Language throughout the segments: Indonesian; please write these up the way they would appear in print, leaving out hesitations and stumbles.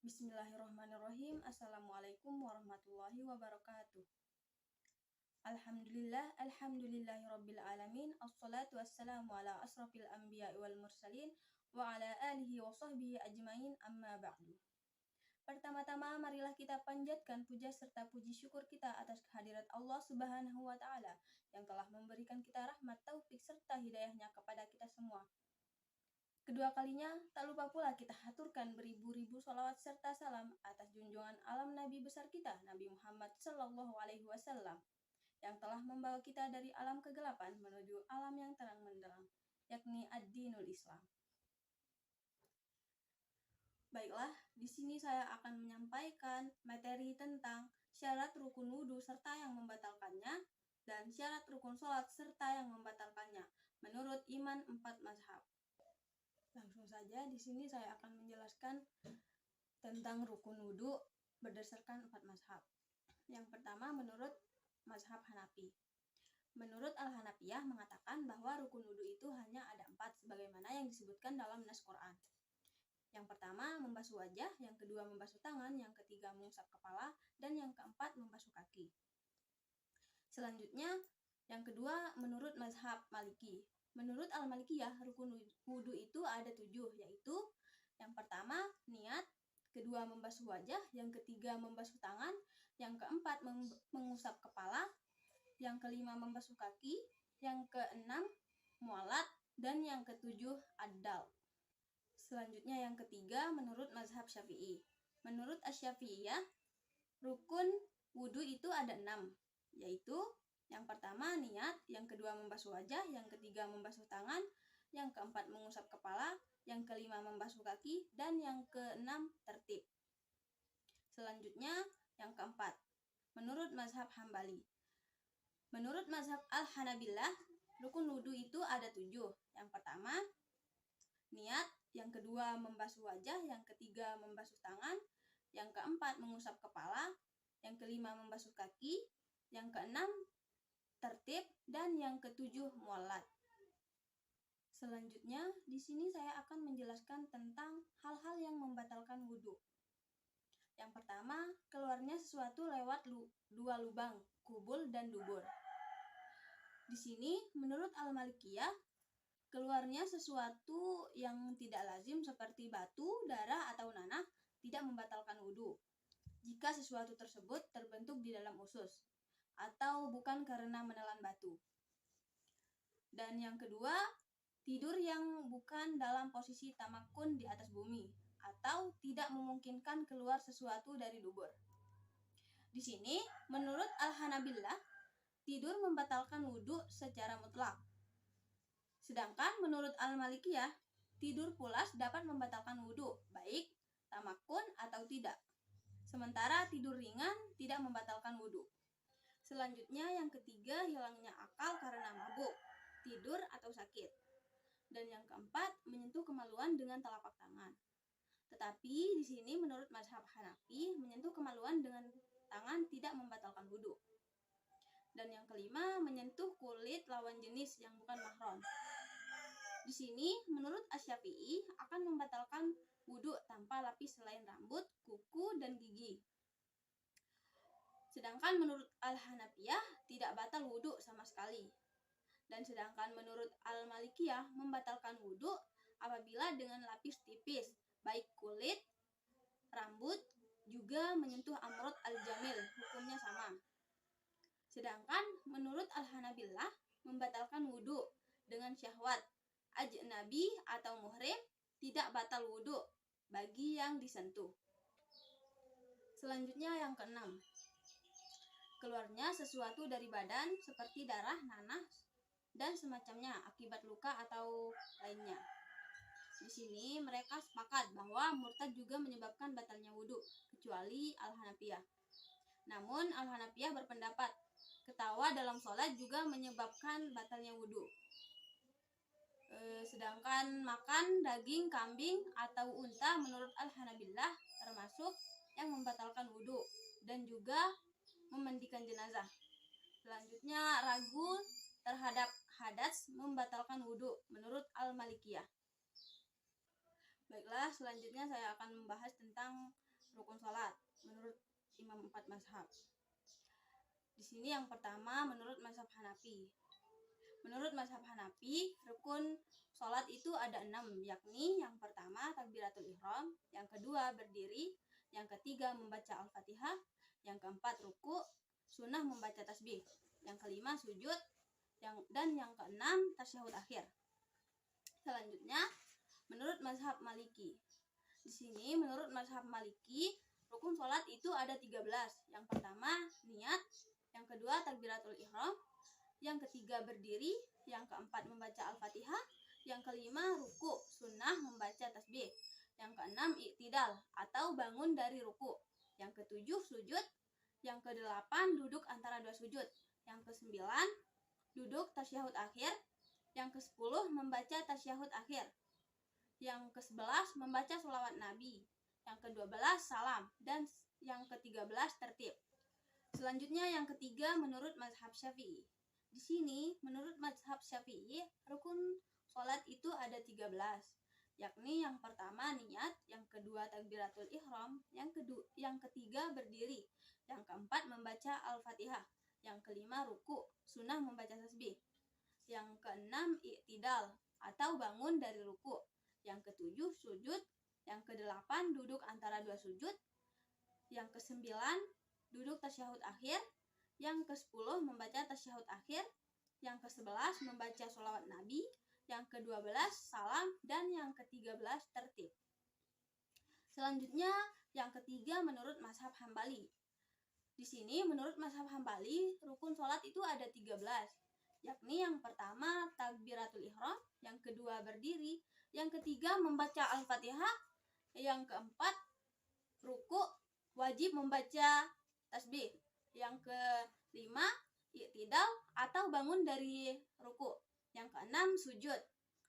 Bismillahirrahmanirrahim. Assalamualaikum warahmatullahi wabarakatuh. Alhamdulillahirabbil alamin. Assalatu wassalamu ala asrafil anbiya'i wal mursalin wa ala alihi wa sahbihi ajmain, amma ba'du. Pertama-tama marilah kita panjatkan puja serta puji syukur kita atas kehadirat Allah Subhanahu wa taala yang telah memberikan kita rahmat, taufik serta hidayahnya kepada kita semua. Kedua kalinya, tak lupa pula kita haturkan beribu-ribu salawat serta salam atas junjungan alam Nabi besar kita, Nabi Muhammad Sallallahu Alaihi Wasallam, yang telah membawa kita dari alam kegelapan menuju alam yang terang benderang, yakni ad-dinul Islam. Baiklah, di sini saya akan menyampaikan materi tentang syarat rukun wudhu serta yang membatalkannya, dan syarat rukun sholat serta yang membatalkannya, menurut iman 4 mazhab. Langsung saja, di sini saya akan menjelaskan tentang rukun wudhu berdasarkan 4 mazhab. Yang pertama, menurut mazhab Hanafi. Menurut Al-Hanafiyah mengatakan bahwa rukun wudhu itu hanya ada 4 sebagaimana yang disebutkan dalam nas Quran. Yang pertama, membasuh wajah, yang kedua membasuh tangan, yang ketiga mengusap kepala, dan yang keempat membasuh kaki. Selanjutnya, yang kedua menurut mazhab Maliki. Menurut Al-Malikiyah, rukun wudhu itu ada 7, yaitu yang pertama niat, kedua membasuh wajah, yang ketiga membasuh tangan, yang keempat mengusap kepala, yang kelima membasuh kaki, yang keenam mualat, dan yang ketujuh ad-dal. Selanjutnya yang ketiga menurut mazhab Syafi'i. Menurut Asy-Syafi'iyah, rukun wudhu itu ada 6, yaitu yang pertama niat, yang kedua membasuh wajah, yang ketiga membasuh tangan, yang keempat mengusap kepala, yang kelima membasuh kaki, dan yang keenam tertib. Selanjutnya yang keempat, menurut mazhab Hambali. Menurut mazhab Al-Hanabilah, rukun wudhu itu ada 7. Yang pertama niat, yang kedua membasuh wajah, yang ketiga membasuh tangan, yang keempat mengusap kepala, yang kelima membasuh kaki, yang keenam tertib, dan yang ketujuh mualat. Selanjutnya, di sini saya akan menjelaskan tentang hal-hal yang membatalkan wudhu. Yang pertama, keluarnya sesuatu lewat 2 lubang, kubul dan dubur. Di sini, menurut Al-Malikiyah, keluarnya sesuatu yang tidak lazim seperti batu, darah, atau nanah tidak membatalkan wudhu jika sesuatu tersebut terbentuk di dalam usus atau bukan karena menelan batu. Dan yang kedua, tidur yang bukan dalam posisi tamakun di atas bumi atau tidak memungkinkan keluar sesuatu dari dubur. Di sini, menurut Al-Hanabilah, tidur membatalkan wudhu secara mutlak. Sedangkan menurut Al-Malikiyah, tidur pulas dapat membatalkan wudhu, baik tamakun atau tidak. Sementara tidur ringan tidak membatalkan wudhu. Selanjutnya yang ketiga, hilangnya akal karena mabuk, tidur, atau sakit. Dan yang keempat, menyentuh kemaluan dengan telapak tangan. Tetapi di sini menurut mazhab Hanafi, menyentuh kemaluan dengan tangan tidak membatalkan wudhu. Dan yang kelima, menyentuh kulit lawan jenis yang bukan mahram. Di sini menurut Asy-Syafi'i akan membatalkan wudhu tanpa lapis selain rambut, kuku, dan gigi. Sedangkan menurut Al-Hanafiyah tidak batal wudhu sama sekali. Dan sedangkan menurut Al-Malikiyah membatalkan wudhu apabila dengan lapis tipis, baik kulit, rambut, juga menyentuh amrod al-jamil, hukumnya sama. Sedangkan menurut Al-Hanabilah membatalkan wudhu dengan syahwat, ajnabi atau muhrim tidak batal wudhu bagi yang disentuh. Selanjutnya yang keenam, keluarnya sesuatu dari badan seperti darah, nanah, dan semacamnya akibat luka atau lainnya. Di sini mereka sepakat bahwa murtad juga menyebabkan batalnya wudhu, kecuali Al-Hanafiyah. Namun Al-Hanafiyah berpendapat ketawa dalam sholat juga menyebabkan batalnya wudhu. Sedangkan makan daging kambing atau unta menurut Al-Hanabilah termasuk yang membatalkan wudhu dan juga memandikan jenazah. Selanjutnya, ragu terhadap hadas membatalkan wudhu menurut Al-Malikiyah. Baiklah, selanjutnya saya akan membahas tentang rukun sholat menurut imam 4 mazhab. Di sini yang pertama menurut mazhab Hanafi. Menurut mazhab Hanafi, rukun sholat itu ada 6, yakni yang pertama takbiratul ihram, yang kedua berdiri, yang ketiga membaca Al-Fatihah, yang keempat ruku, sunnah membaca tasbih, yang kelima sujud, dan yang keenam tasyahud akhir. Selanjutnya, menurut mazhab Maliki. Di sini menurut mazhab Maliki, rukun sholat itu ada 13. Yang pertama niat, yang kedua takbiratul ihram, yang ketiga berdiri, yang keempat membaca Al-Fatihah, yang kelima ruku, sunnah membaca tasbih, yang keenam i'tidal atau bangun dari ruku, yang ketujuh sujud, yang kedelapan duduk antara dua sujud, yang kesembilan duduk tasyahud akhir, yang kesepuluh membaca tasyahud akhir, yang ke-11 membaca sholawat Nabi, yang ke-12 salam, dan yang ke-13 tertib. Selanjutnya yang ketiga menurut mazhab Syafi'i. Di sini menurut mazhab Syafi'i rukun sholat itu ada 13, yakni yang pertama niat, yang kedua takbiratul ihram, yang ketiga berdiri, yang keempat membaca Al-Fatihah, yang kelima ruku, sunnah membaca tasbih, yang keenam i'tidal atau bangun dari ruku, yang ketujuh sujud, yang kedelapan duduk antara dua sujud, yang kesembilan duduk tasyahud akhir, yang ke-10 membaca tasyahud akhir, yang ke-11 membaca sholawat Nabi, yang ke-12 salam, dan yang ke-13 tertib. Selanjutnya yang ketiga menurut mazhab Hambali. Di sini menurut mazhab Hambali rukun sholat itu ada 13, yakni yang pertama takbiratul ihram, yang kedua berdiri, yang ketiga membaca Al-Fatihah, yang keempat ruku wajib membaca tasbih, yang kelima i'tidal atau bangun dari ruku, yang keenam sujud,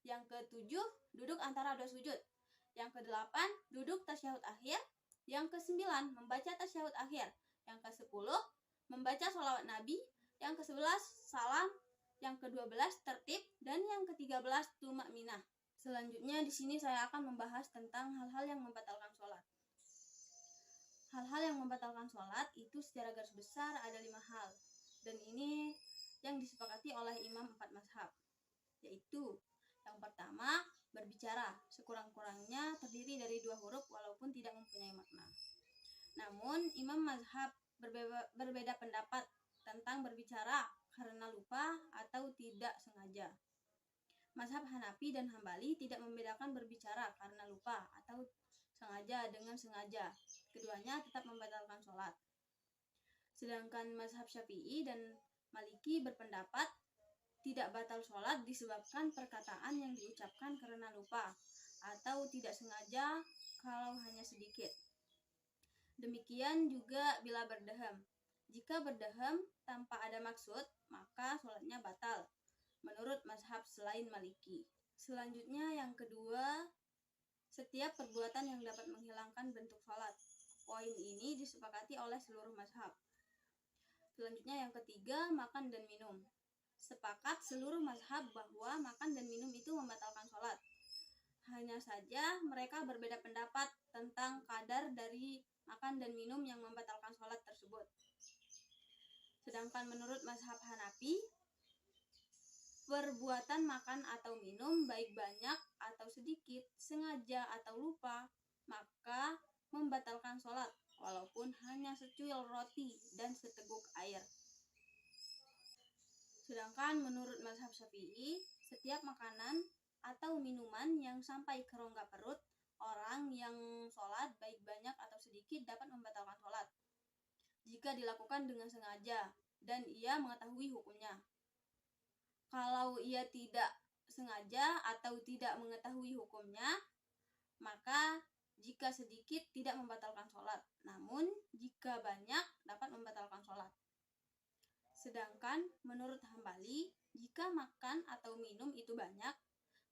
yang ketujuh duduk antara dua sujud, yang kedelapan duduk tasyahud akhir, yang kesembilan membaca tasyahud akhir, yang ke-10 membaca sholawat Nabi, yang ke-11 salam, yang ke-12 tertib, dan yang ke-13 tumakninah. Selanjutnya di sini saya akan membahas tentang hal-hal yang membatalkan sholat. Hal-hal yang membatalkan sholat itu secara garis besar ada 5 hal, dan ini yang disepakati oleh imam 4 mazhab, yaitu yang pertama berbicara, sekurang-kurangnya terdiri dari 2 huruf walaupun tidak mempunyai makna. Namun imam mazhab berbeda pendapat tentang berbicara karena lupa atau tidak sengaja. Mazhab Hanafi dan Hambali tidak membedakan berbicara karena lupa atau sengaja dengan sengaja. Keduanya tetap membatalkan sholat. Sedangkan mazhab Syafi'i dan Maliki berpendapat tidak batal sholat disebabkan perkataan yang diucapkan karena lupa atau tidak sengaja kalau hanya sedikit. Demikian juga bila berdehem. Jika berdehem tanpa ada maksud, maka sholatnya batal menurut mazhab selain Maliki. Selanjutnya yang kedua, setiap perbuatan yang dapat menghilangkan bentuk sholat. Poin ini disepakati oleh seluruh mazhab. Selanjutnya yang ketiga, makan dan minum. Sepakat seluruh mazhab bahwa makan dan minum itu membatalkan sholat. Hanya saja mereka berbeda pendapat tentang kadar dari makan dan minum yang membatalkan sholat tersebut. Sedangkan menurut mazhab Hanafi, perbuatan makan atau minum baik banyak atau sedikit, sengaja atau lupa, maka membatalkan sholat walaupun hanya secuil roti dan seteguk air. Sedangkan menurut mazhab Syafi'i, setiap makanan atau minuman yang sampai ke rongga perut orang yang sholat baik banyak atau sedikit dapat membatalkan sholat jika dilakukan dengan sengaja dan ia mengetahui hukumnya. Kalau ia tidak sengaja atau tidak mengetahui hukumnya, maka jika sedikit tidak membatalkan sholat, namun jika banyak dapat membatalkan sholat. Sedangkan menurut Hambali, jika makan atau minum itu banyak,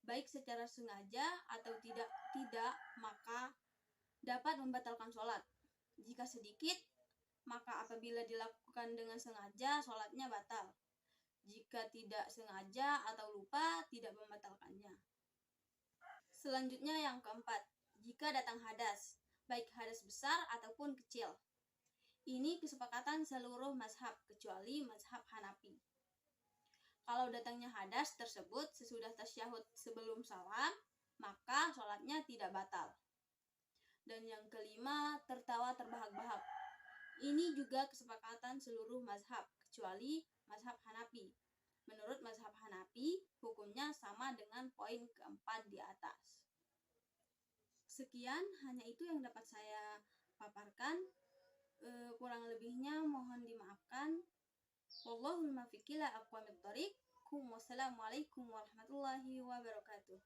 baik secara sengaja atau tidak, maka dapat membatalkan sholat. Jika sedikit, maka apabila dilakukan dengan sengaja, sholatnya batal. Jika tidak sengaja atau lupa, tidak membatalkannya. Selanjutnya yang keempat, jika datang hadas, baik hadas besar ataupun kecil. Ini kesepakatan seluruh mazhab kecuali mazhab Hanafi. Kalau datangnya hadas tersebut sesudah tasyahud sebelum salam, maka sholatnya tidak batal. Dan yang kelima, tertawa terbahak-bahak. Ini juga kesepakatan seluruh mazhab kecuali mazhab Hanafi. Menurut mazhab Hanafi, hukumnya sama dengan poin keempat di atas. Sekian, hanya itu yang dapat saya paparkan. Kurang lebihnya mohon dimaafkan. Wallahul muwaffiq ila aqwamit thoriq. Wassalamualaikum warahmatullahi wabarakatuh.